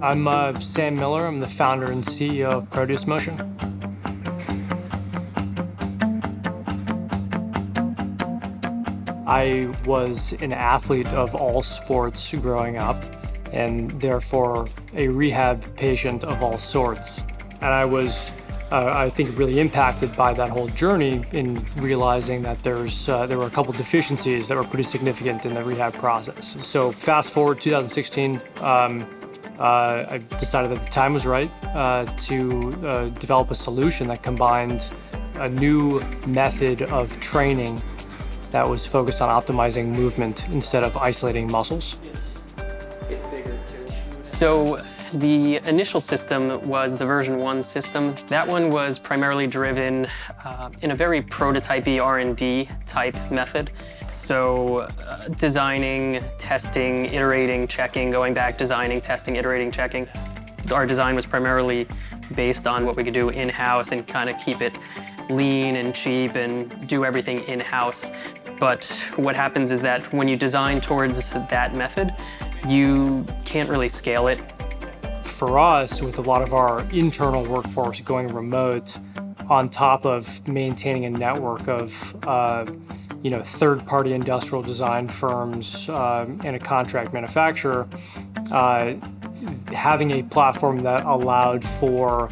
I'm Sam Miller. I'm the founder and CEO of Proteus Motion. I was an athlete of all sports growing up, and therefore a rehab patient of all sorts. And I was, I think, really impacted by that whole journey in realizing that there were a couple deficiencies that were pretty significant in the rehab process. So fast forward 2016, I decided that the time was right to develop a solution that combined a new method of training that was focused on optimizing movement instead of isolating muscles. It's bigger too. So the initial system was the version 1 system. That one was primarily driven in a very prototypey R&D type method. So designing, testing, iterating, checking, going back, designing, testing, iterating, checking. Our design was primarily based on what we could do in-house and kind of keep it lean and cheap and do everything in-house. But what happens is that when you design towards that method, you can't really scale it. For us, with a lot of our internal workforce going remote, on top of maintaining a network of third-party industrial design firms and a contract manufacturer, having a platform that allowed for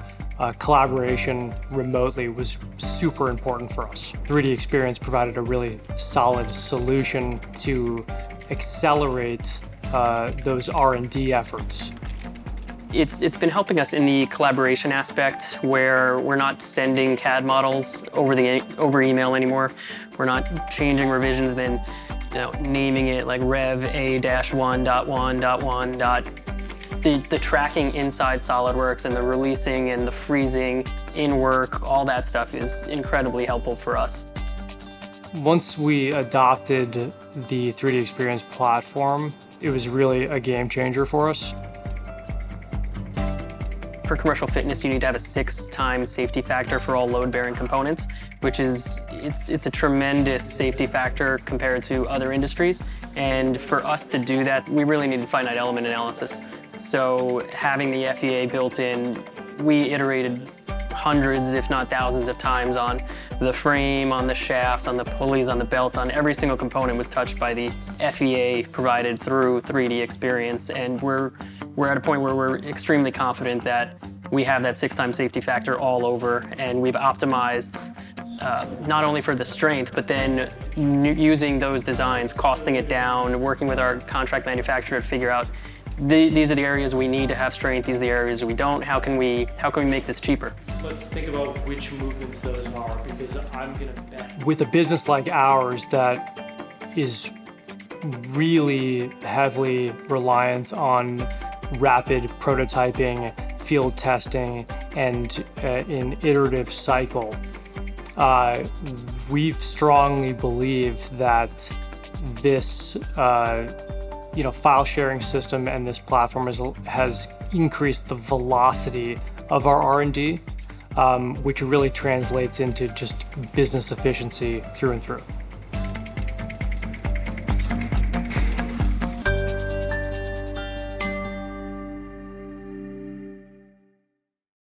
collaboration remotely was super important for us. 3DEXPERIENCE provided a really solid solution to accelerate those R&D efforts. It's been helping us in the collaboration aspect where we're not sending CAD models over email anymore. We're not changing revisions, then naming it like Rev A-1.1.1. The tracking inside SOLIDWORKS and the releasing and the freezing in work, all that stuff is incredibly helpful for us. Once we adopted the 3DEXPERIENCE platform, it was really a game changer for us. For commercial fitness, you need to have a 6x safety factor for all load-bearing components, which is, it's a tremendous safety factor compared to other industries. And for us to do that, we really needed finite element analysis. So having the FEA built in, we iterated hundreds, if not thousands of times on the frame, on the shafts, on the pulleys, on the belts, on every single component was touched by the FEA provided through 3DEXPERIENCE. And we're at a point where we're extremely confident that we have that 6x safety factor all over, and we've optimized not only for the strength, but then using those designs, costing it down, working with our contract manufacturer to figure out these are the areas we need to have strength, these are the areas we don't, how can we make this cheaper? Let's think about which movements those are, because I'm gonna bet. With a business like ours that is really heavily reliant on rapid prototyping, field testing, and an iterative cycle, we strongly believe that this file sharing system and this platform has increased the velocity of our R&D, which really translates into just business efficiency through and through.